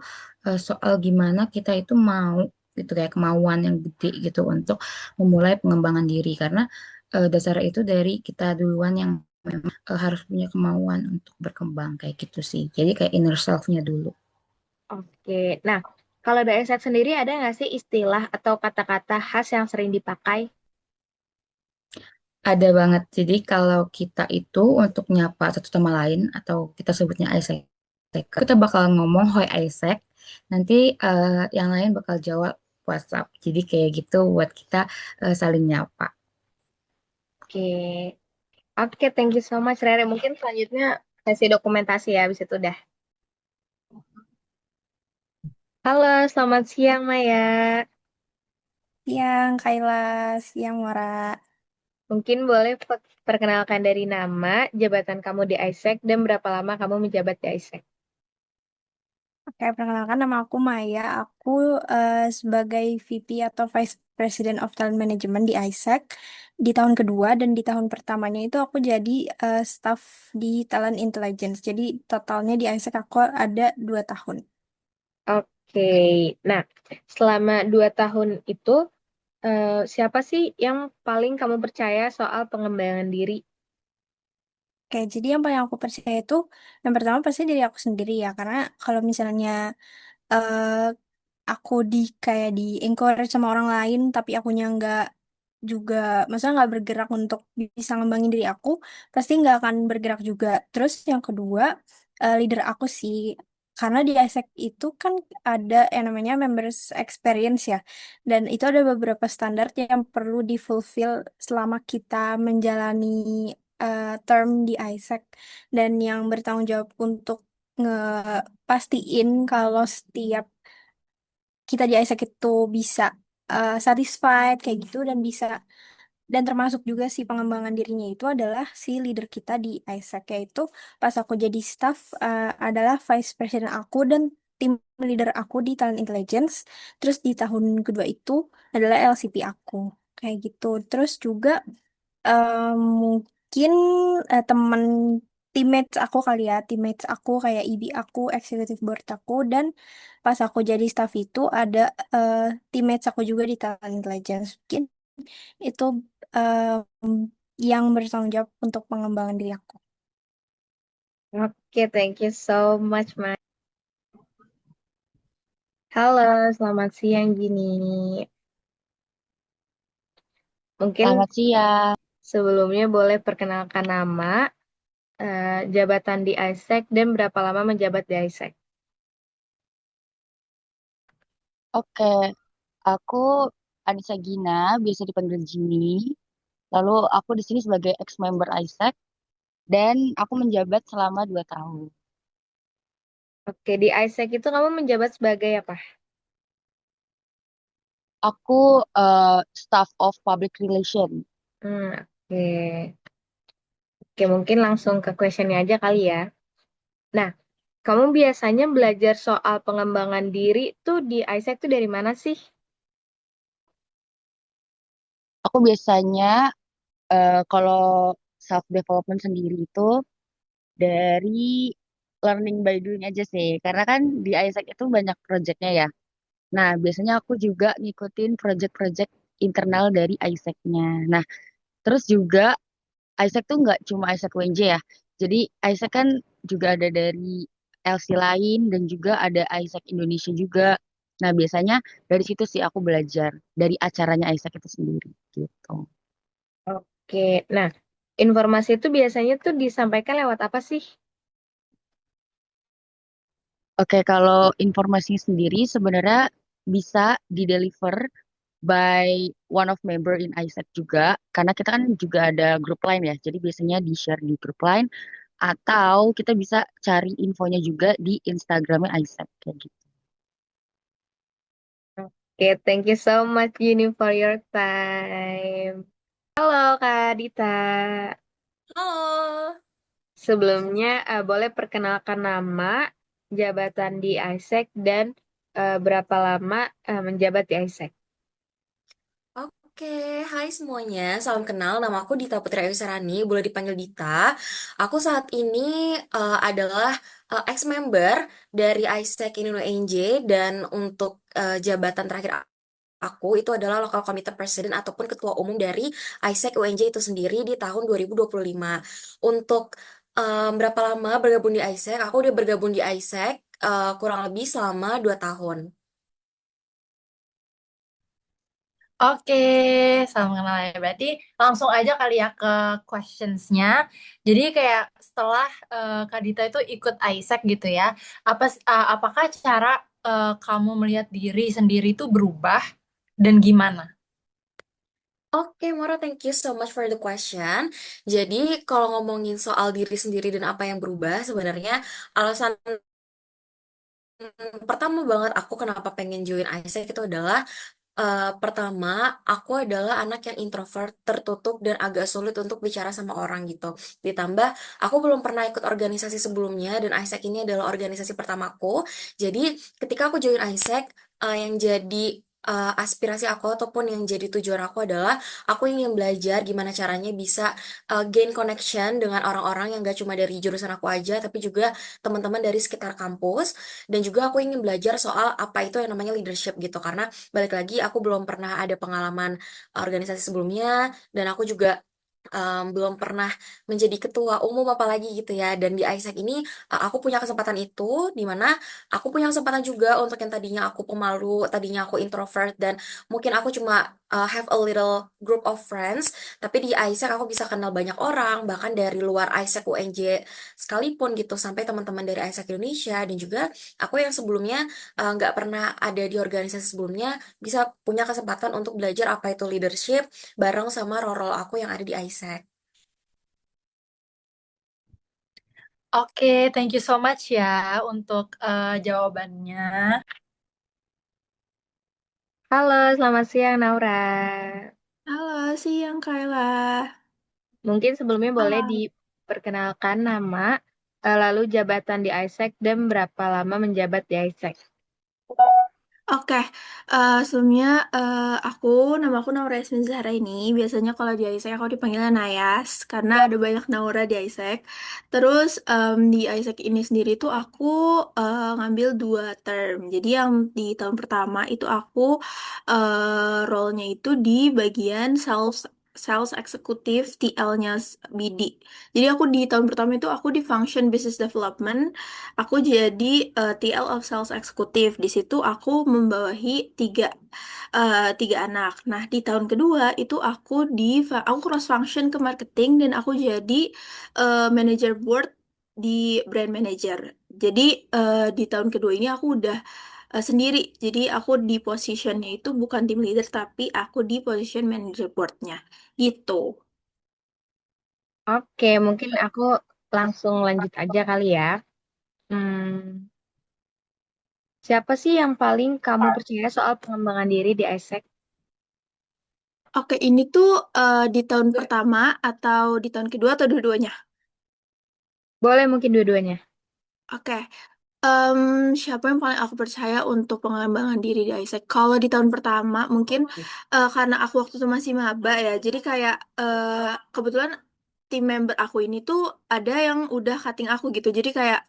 soal gimana kita itu mau gitu kayak kemauan yang gede gitu untuk memulai pengembangan diri karena dasar itu dari kita duluan yang memang harus punya kemauan untuk berkembang kayak gitu sih. Jadi kayak inner self-nya dulu. Oke. Nah, kalau di ISEC sendiri ada nggak sih istilah atau kata-kata khas yang sering dipakai? Ada banget. Jadi kalau kita itu untuk nyapa satu sama lain atau kita sebutnya Isaac, kita bakal ngomong Hoi Isaac. Nanti yang lain bakal jawab WhatsApp. Jadi kayak gitu buat kita saling nyapa. Oke. Oke, thank you so much, Rere. Mungkin selanjutnya kasih dokumentasi ya, habis itu udah. Halo, selamat siang, Maya. Siang, Kayla. Siang, Mora. Mungkin boleh perkenalkan dari nama, jabatan kamu di ISEC, dan berapa lama kamu menjabat di ISEC. Oke, perkenalkan nama aku Maya. Aku sebagai VP atau Vice President of Talent Management di ISEC di tahun kedua dan di tahun pertamanya itu aku jadi staff di Talent Intelligence. Jadi totalnya di ISEC aku ada 2 tahun. Oke, nah selama 2 tahun itu, siapa sih yang paling kamu percaya soal pengembangan diri? Oke, jadi yang paling aku percaya itu yang pertama pasti diri aku sendiri ya. Karena kalau misalnya eh, aku kayak di encourage sama orang lain tapi akunya nggak juga maksudnya nggak bergerak untuk bisa ngembangin diri aku pasti nggak akan bergerak juga. Terus yang kedua, leader aku sih, karena di ISEC itu kan ada yang namanya members experience ya, dan itu ada beberapa standar yang perlu di fulfill selama kita menjalani term di ISEC, dan yang bertanggung jawab untuk ngepastiin kalau setiap kita di Isaac itu bisa satisfied kayak gitu dan bisa, dan termasuk juga si pengembangan dirinya itu adalah si leader kita di Isaac, yaitu pas aku jadi staff adalah vice president aku dan tim leader aku di talent intelligence. Terus di tahun kedua itu adalah LCP aku kayak gitu. Terus juga mungkin teman teammates aku kali ya, teammates aku kayak IB aku, executive board aku, dan pas aku jadi staff itu ada eh, teammates aku juga di talent intelligence. Mungkin itu yang bertanggung jawab untuk pengembangan diri aku. Oke, thank you so much, Maya. Halo, selamat siang, Gini. Mungkin Selamat siang. sebelumnya boleh perkenalkan nama, jabatan di ISEC, dan berapa lama menjabat di ISEC. Oke, aku Anissa Gina, biasa dipanggil Jimmy. Lalu aku di sini sebagai ex-member ISEC dan aku menjabat selama 2 tahun. Oke, di ISEC itu kamu menjabat sebagai apa? Aku staff of public relation. Oke. Oke, mungkin langsung ke questionnya aja kali ya. Nah, kamu biasanya belajar soal pengembangan diri tuh di ISEC tuh dari mana sih? Aku biasanya kalau self development sendiri itu dari learning by doing aja sih. Karena kan di ISEC itu banyak projectnya ya. Nah, biasanya aku juga ngikutin project-project internal dari ISEC-nya. Nah, terus juga ISEC tuh nggak cuma ISEC UNJ ya. Jadi ISEC kan juga ada dari LC lain dan juga ada ISEC Indonesia juga. Nah, biasanya dari situ sih aku belajar dari acaranya ISEC itu sendiri gitu. Oke, nah informasi itu biasanya tuh disampaikan lewat apa sih? Oke, kalau informasinya sendiri sebenarnya bisa di-deliver by one of member in ISEC juga, karena kita kan juga ada grup lain ya, jadi biasanya di-share di grup lain, atau kita bisa cari infonya juga di Instagramnya ISEC, kayak gitu. Oke, thank you so much Uni for your time. Halo Kak Dita. Halo. Sebelumnya boleh perkenalkan nama, jabatan di ISEC dan berapa lama menjabat di ISEC? Oke, hai semuanya. Salam kenal. Nama aku Dita Putri Ayu Sarani. Boleh dipanggil Dita. Aku saat ini adalah ex-member dari ISEC Indonesia NJ dan untuk jabatan terakhir aku itu adalah Local Committee President ataupun Ketua Umum dari ISEC UNJ itu sendiri di tahun 2025. Untuk berapa lama bergabung di ISEC? Aku udah bergabung di ISEC kurang lebih selama 2 tahun. Oke, salam kenal ya. Berarti langsung aja kali ya ke questions-nya. Jadi kayak setelah Kak Dita itu ikut ISEC gitu ya, apakah cara kamu melihat diri sendiri itu berubah dan gimana? Oke, Mora, thank you so much for the question. Jadi, kalau ngomongin soal diri sendiri dan apa yang berubah, sebenarnya alasan pertama banget aku kenapa pengen join ISEC itu adalah pertama, aku adalah anak yang introvert, tertutup, dan agak sulit untuk bicara sama orang gitu. Ditambah, aku belum pernah ikut organisasi sebelumnya, dan ISEC ini adalah organisasi pertamaku. Jadi, ketika aku join ISEC, yang jadi aspirasi aku ataupun yang jadi tujuan aku adalah aku ingin belajar gimana caranya bisa gain connection dengan orang-orang yang gak cuma dari jurusan aku aja, tapi juga teman-teman dari sekitar kampus. Dan juga aku ingin belajar soal apa itu yang namanya leadership gitu, karena balik lagi aku belum pernah ada pengalaman organisasi sebelumnya dan aku juga belum pernah menjadi ketua umum apalagi gitu ya. Dan di ISEC ini aku punya kesempatan itu, di mana aku punya kesempatan juga untuk yang tadinya aku pemalu, tadinya aku introvert, dan mungkin aku cuma have a little group of friends, tapi di ISEC aku bisa kenal banyak orang, bahkan dari luar ISEC UNJ sekalipun gitu, sampai teman-teman dari ISEC Indonesia. Dan juga aku yang sebelumnya nggak pernah ada di organisasi sebelumnya, bisa punya kesempatan untuk belajar apa itu leadership bareng sama role aku yang ada di ISEC. Oke, thank you so much ya untuk jawabannya. Halo, selamat siang Naura. Halo, siang Kayla. Mungkin sebelumnya boleh Halo. diperkenalkan nama, lalu jabatan di ISEC dan berapa lama menjabat di ISEC. Oke, sebelumnya nama aku Naura Yasmin Zahra ini. Biasanya kalau di Isaac aku dipanggilnya Nayas karena ada banyak Naura di Isaac. Terus di Isaac ini sendiri tuh aku ngambil 2 term. Jadi yang di tahun pertama itu aku role-nya itu di bagian sales sales eksekutif TL-nya BD. Jadi aku di tahun pertama itu aku di function business development. Aku jadi TL of Sales Eksekutif. Di situ aku membawahi tiga anak. Nah, di tahun kedua itu aku cross function ke marketing dan aku jadi manager board di brand manager. Jadi di tahun kedua ini aku udah sendiri. Jadi aku di positionnya itu bukan team leader tapi aku di position manager boardnya. Gitu. Oke, mungkin aku langsung lanjut aja kali ya. Hmm, siapa sih yang paling kamu percaya soal pengembangan diri di ISEC? Oke, ini tuh di tahun pertama atau di tahun kedua atau dua-duanya? Boleh mungkin dua-duanya. Oke, siapa yang paling aku percaya untuk pengembangan diri di Isaac? Kalau di tahun pertama, mungkin karena aku waktu itu masih maba ya, jadi kayak kebetulan tim member aku ini tuh ada yang udah cutting aku gitu, jadi kayak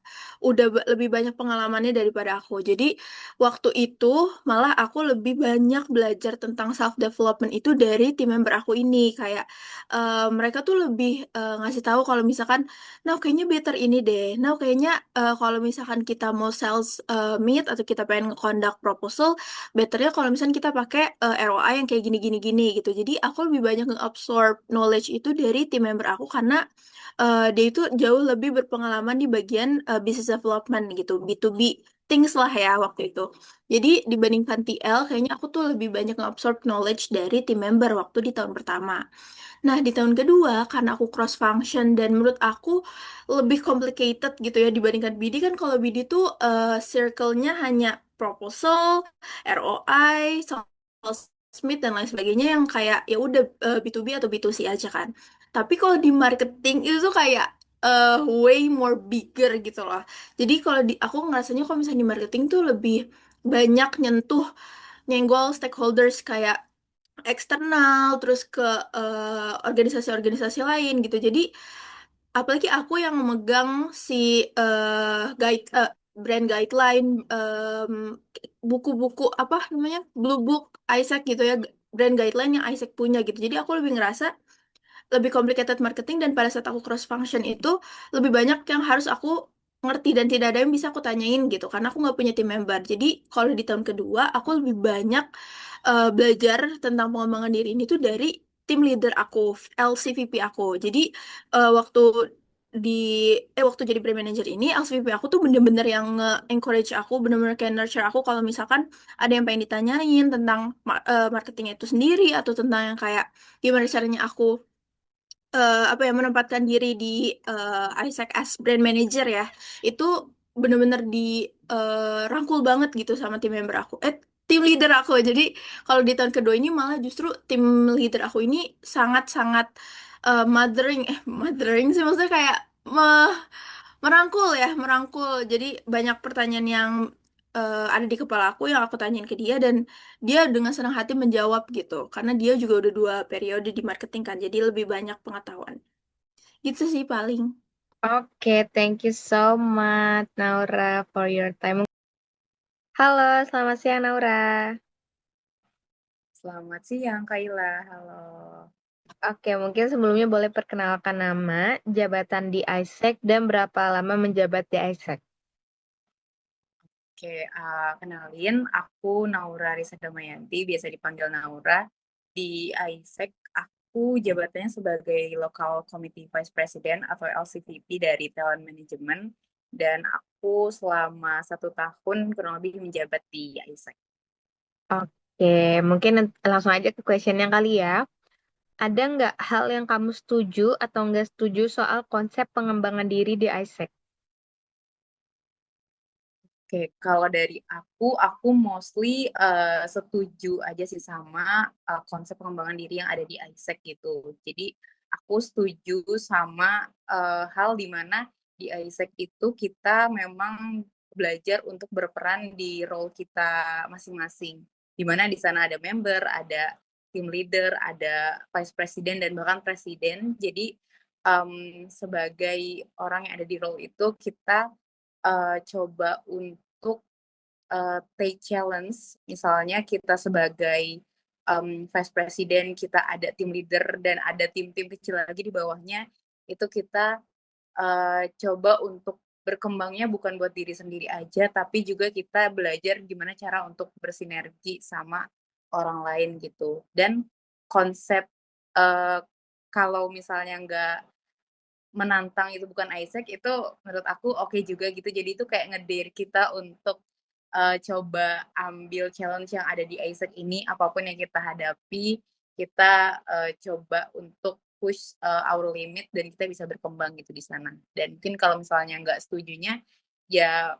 udah lebih banyak pengalamannya daripada aku. Jadi waktu itu malah aku lebih banyak belajar tentang self development itu dari tim member aku ini, kayak mereka tuh lebih ngasih tahu kalau misalkan nah, kayaknya better ini deh. Nah, kayaknya kalau misalkan kita mau sales meet atau kita pengen nge-conduct proposal, betternya kalau misalkan kita pakai ROI yang kayak gini-gini-gini gitu. Jadi aku lebih banyak nge-absorb knowledge itu dari tim member aku karena dia itu jauh lebih berpengalaman di bagian business development gitu, B2B things lah ya waktu itu. Jadi dibandingkan TL, kayaknya aku tuh lebih banyak nge-absorb knowledge dari tim member waktu di tahun pertama. Nah, di tahun kedua, karena aku cross function dan menurut aku lebih complicated gitu ya dibandingkan BD kan kalau BD tuh circle-nya hanya proposal, ROI, sales meet dan lain sebagainya yang kayak ya udah B2B atau B2C aja kan. Tapi kalau di marketing itu tuh kayak way more bigger gitu loh. Jadi kalau di aku ngerasanya kalau misalnya di marketing tuh lebih banyak nyenggol stakeholders kayak eksternal terus ke organisasi-organisasi lain gitu. Jadi apalagi aku yang memegang si brand guideline buku-buku apa namanya Blue Book Isaac gitu ya, brand guideline yang Isaac punya gitu. Jadi aku lebih ngerasa lebih complicated marketing dan pada saat aku cross function itu lebih banyak yang harus aku ngerti dan tidak ada yang bisa aku tanyain gitu karena aku nggak punya tim member. Jadi kalau di tahun kedua aku lebih banyak belajar tentang pengembangan diri ini tuh dari tim leader aku, LCVP aku. Jadi waktu di waktu jadi brand manager ini LCVP aku tuh bener-bener yang nge-encourage aku, bener-bener kayak nurture aku kalau misalkan ada yang pengen ditanyain tentang marketingnya itu sendiri atau tentang yang kayak gimana caranya aku apa ya menempatkan diri di Isaac as brand manager ya itu bener-bener di rangkul banget gitu sama tim member aku tim leader aku jadi kalau di tahun kedua ini malah justru tim leader aku ini sangat-sangat mothering sih maksudnya kayak merangkul ya merangkul jadi banyak pertanyaan yang ada di kepala aku yang aku tanyain ke dia dan dia dengan senang hati menjawab gitu karena dia juga udah 2 periode di marketing kan jadi lebih banyak pengetahuan gitu sih paling. Oke, thank you so much Naura for your time. Halo, selamat siang Naura. Selamat siang, Kaila. Halo. Oke, mungkin sebelumnya boleh perkenalkan nama, jabatan di Isaac, dan berapa lama menjabat di Isaac. Oke, kenalin, aku Naura Risa Damayanti, biasa dipanggil Naura. Di ISEC, aku jabatannya sebagai Local Committee Vice President atau LCVP dari Talent Management, dan aku selama 1 tahun kurang lebih menjabat di ISEC. Oke, mungkin langsung aja ke questionnya kali ya. Ada nggak hal yang kamu setuju atau nggak setuju soal konsep pengembangan diri di Isaac? Oke, kalau dari aku mostly setuju aja sih sama konsep pengembangan diri yang ada di ISEC gitu. Jadi aku setuju sama hal di mana di ISEC itu kita memang belajar untuk berperan di role kita masing-masing. Di mana di sana ada member, ada team leader, ada vice president dan bahkan presiden. Jadi sebagai orang yang ada di role itu kita coba untuk take challenge, misalnya kita sebagai vice president, kita ada tim leader dan ada tim-tim kecil lagi di bawahnya, itu kita coba untuk berkembangnya bukan buat diri sendiri aja, tapi juga kita belajar gimana cara untuk bersinergi sama orang lain gitu. Dan konsep kalau misalnya nggak menantang itu bukan Isaac itu menurut aku oke juga gitu. Jadi itu kayak ngedare kita untuk coba ambil challenge yang ada di Isaac ini apapun yang kita hadapi, kita coba untuk push our limit dan kita bisa berkembang gitu di sana. Dan mungkin kalau misalnya nggak setujunya ya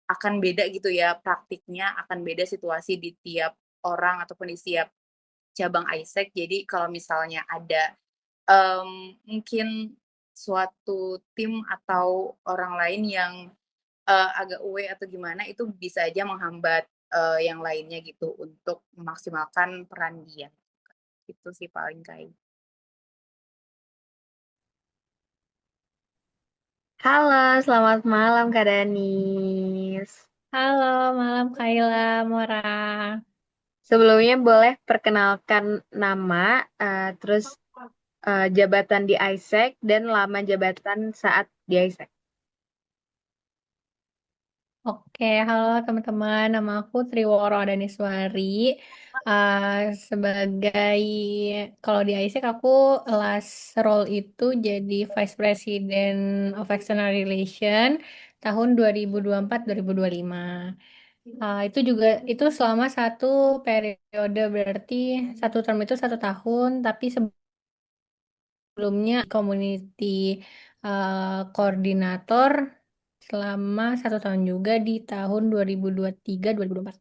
akan beda gitu ya praktiknya, akan beda situasi di tiap orang ataupun di cabang ISEC. Jadi kalau misalnya ada mungkin suatu tim atau orang lain yang agak away atau gimana, itu bisa aja menghambat yang lainnya gitu untuk memaksimalkan peran dia. Itu sih paling kayak. Halo, selamat malam Kak Danis. Halo, malam Kaila, Mora. Sebelumnya boleh perkenalkan nama, terus jabatan di ISEC dan lama jabatan saat di ISEC. Oke, halo teman-teman. Nama aku Triworo Daniswari. Sebagai kalau di ISEC aku last role itu jadi Vice President of External Relation tahun 2024-2025. Itu juga itu selama satu periode, berarti satu term itu 1 tahun, tapi sebelumnya community koordinator selama 1 tahun juga di tahun 2023-2024.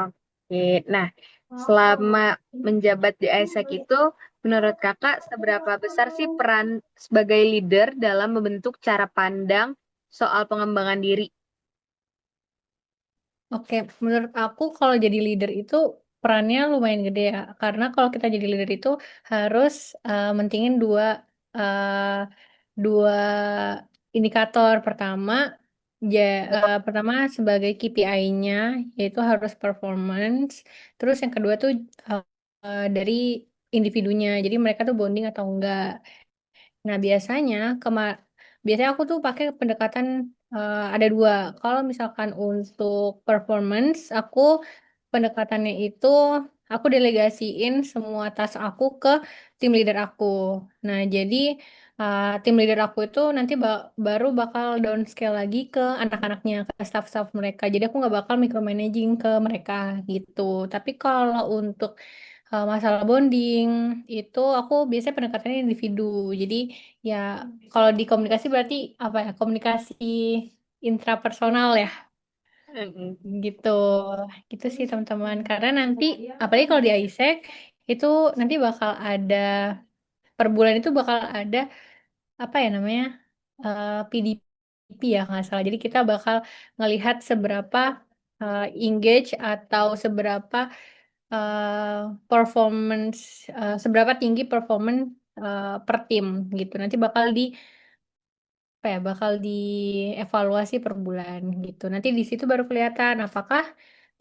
Oke, nah selama menjabat di ISEC itu, menurut kakak seberapa besar sih peran sebagai leader dalam membentuk cara pandang soal pengembangan diri? Oke, menurut aku kalau jadi leader itu perannya lumayan gede ya. Karena kalau kita jadi leader itu harus mentingin uh, dua indikator. Pertama sebagai KPI-nya yaitu harus performance. Terus yang kedua tuh dari individunya. Jadi mereka tuh bonding atau enggak. Nah, biasanya aku tuh pakai pendekatan ada dua. Kalau misalkan untuk performance, pendekatannya itu aku delegasiin semua tas aku ke tim leader aku. Nah, jadi tim leader aku itu nanti baru bakal downscale lagi ke anak-anaknya, ke staff-staff mereka. Jadi aku nggak bakal micromanaging ke mereka gitu. Tapi kalau untuk masalah bonding itu aku biasanya pendekatannya individu. Jadi ya kalau di komunikasi berarti apa ya? Komunikasi intrapersonal ya gitu. Gitu sih teman-teman. Karena nanti apalagi kalau di ISEC itu nanti bakal ada per bulan itu bakal ada apa ya namanya? PDP ya nggak salah. Jadi kita bakal ngelihat seberapa engage atau performance seberapa tinggi performance per tim gitu. Nanti bakal dievaluasi per bulan gitu. Nanti di situ baru kelihatan apakah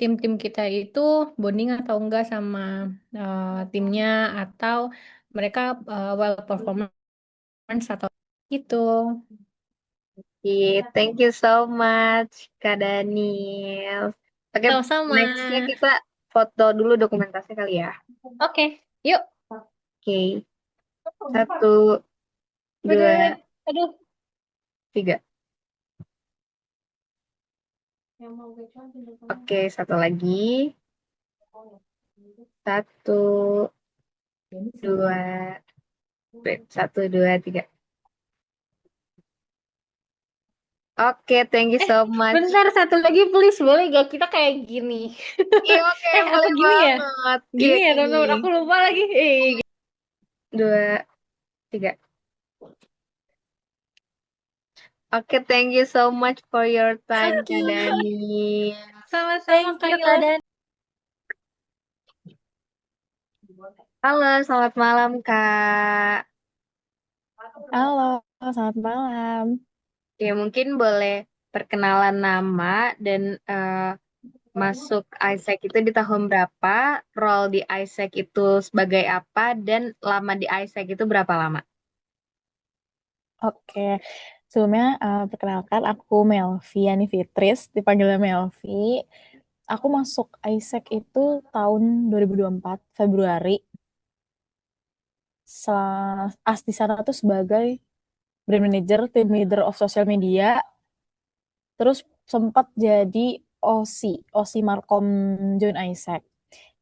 tim-tim kita itu bonding atau enggak sama timnya, atau mereka well performance atau gitu. Oke, thank you so much Kak Daniel. Oke, Sama-sama. nextnya kita foto dulu dokumentasi kali ya. Oke, yuk. Oke, 1, Bener. 2, Aduh. 3. Oke, satu lagi. 1, 2, 1, 2, 3. Oke, thank you so much. Bentar, satu lagi please, boleh gak kita kayak gini? Iya, oke, Apa boleh gini ya? banget. Gini Iya, ya gini. teman-teman, aku lupa lagi. 2, 3. Oke, thank you so much for your time, Kak Dani. Sama-sama Kak Dan. Halo, selamat malam, Kak. Halo, selamat malam. Ya, mungkin boleh perkenalan nama dan masuk ISEC itu di tahun berapa, role di ISEC itu sebagai apa, dan lama di ISEC itu berapa lama? Oke, sebelumnya perkenalkan aku Melvi Yani Fitris, dipanggilnya Melvi. Aku masuk ISEC itu tahun 2024 Februari. Di sana tuh sebagai brand manager, team leader of social media. Terus sempat jadi OC Markom join ISEC.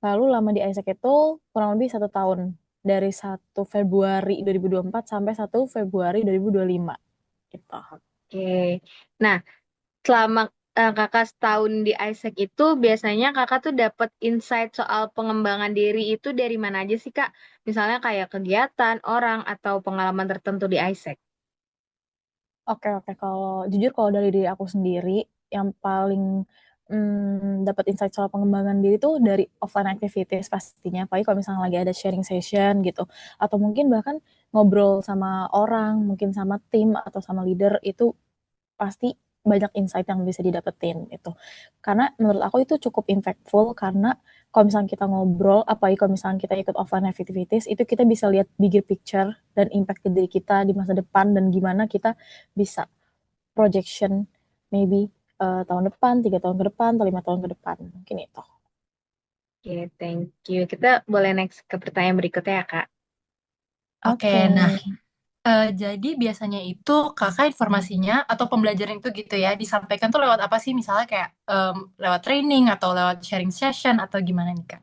Lalu lama di ISEC itu kurang lebih 1 tahun. Dari 1 Februari 2024 sampai 1 Februari 2025. Gitu. Oke, nah selama kakak setahun di Isaac itu biasanya kakak tuh dapat insight soal pengembangan diri itu dari mana aja sih Kak? Misalnya kayak kegiatan, orang, atau pengalaman tertentu di Isaac. Oke, oke. Kalau dari diri aku sendiri, yang paling dapat insight soal pengembangan diri tuh dari offline activities pastinya. Apalagi kalau misalnya lagi ada sharing session gitu, atau mungkin bahkan ngobrol sama orang, mungkin sama tim atau sama leader, itu pasti banyak insight yang bisa didapetin itu. Karena menurut aku itu cukup impactful karena kalau misalnya kita ngobrol, apalagi kalau misalnya kita ikut offline activities, itu kita bisa lihat bigger picture dan impact ke diri kita di masa depan dan gimana kita bisa projection maybe tahun depan, 3 tahun ke depan, atau 5 tahun ke depan. Mungkin itu. Oke, thank you. Kita boleh next ke pertanyaan berikutnya ya Kak. Oke, Oke. nah jadi biasanya itu kakak informasinya atau pembelajaran itu gitu ya disampaikan tuh lewat apa sih? Misalnya kayak lewat training atau lewat sharing session atau gimana nih Kak?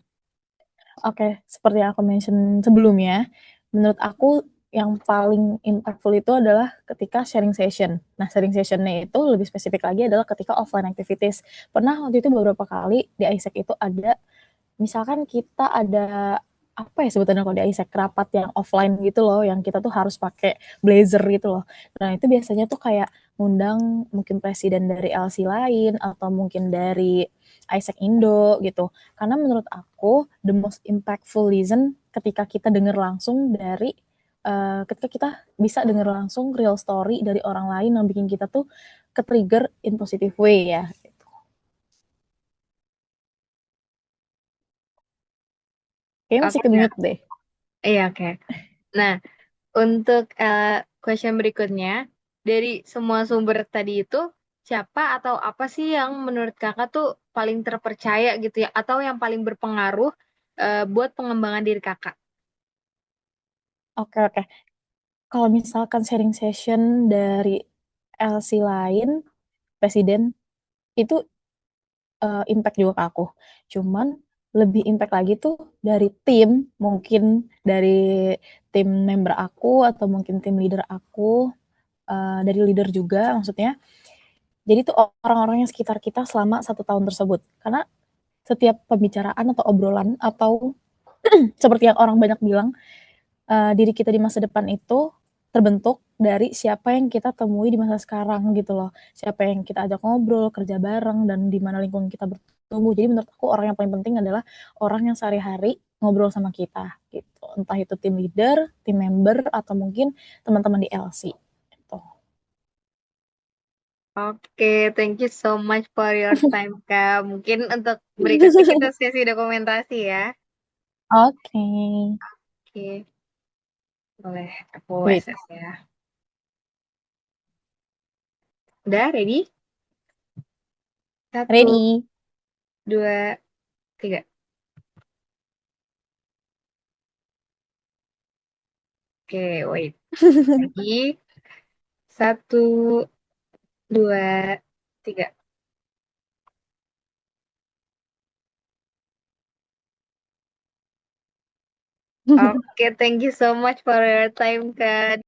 Oke, seperti yang aku mention sebelumnya, menurut aku yang paling impactful itu adalah ketika sharing session. Nah, sharing session-nya itu lebih spesifik lagi adalah ketika offline activities. Pernah waktu itu beberapa kali di Isaac itu ada, misalkan kita ada apa ya sebutannya kalau di Isaac, rapat yang offline gitu loh, yang kita tuh harus pakai blazer gitu loh. Nah, itu biasanya tuh kayak ngundang mungkin presiden dari LC lain atau mungkin dari Isaac Indo gitu. Karena menurut aku the most impactful reason ketika kita dengar langsung dari ketika kita bisa dengar langsung real story dari orang lain yang bikin kita tuh ke-trigger in positive way ya. Kayaknya masih Oke, ke-mute deh. iya oke. Nah, untuk question berikutnya, dari semua sumber tadi itu, siapa atau apa sih yang menurut kakak tuh paling terpercaya gitu ya, atau yang paling berpengaruh buat pengembangan diri kakak? Oke, oke. Kalau misalkan sharing session dari LC lain, presiden, itu impact juga ke aku. Cuman lebih impact lagi tuh dari tim, mungkin dari tim member aku atau mungkin tim leader aku, dari leader juga maksudnya. Jadi tuh orang-orang yang sekitar kita selama 1 tahun tersebut. Karena setiap pembicaraan atau obrolan atau seperti yang orang banyak bilang, diri kita di masa depan itu terbentuk dari siapa yang kita temui di masa sekarang gitu loh. Siapa yang kita ajak ngobrol, kerja bareng, dan di mana lingkungan kita bertumbuh. Jadi menurut aku orang yang paling penting adalah orang yang sehari-hari ngobrol sama kita gitu. Entah itu tim leader, tim member, atau mungkin teman-teman di LC gitu. Oke, thank you so much for your time, Kak. Mungkin untuk berikutnya kita sesi dokumentasi ya. Oke. Oke, boleh aku Wait, SS ya. Udah, ready? 1, ready? 2, 3. Oke, wait. Lagi. 1, 2, 3. Oke, thank you so much for your time, Kak.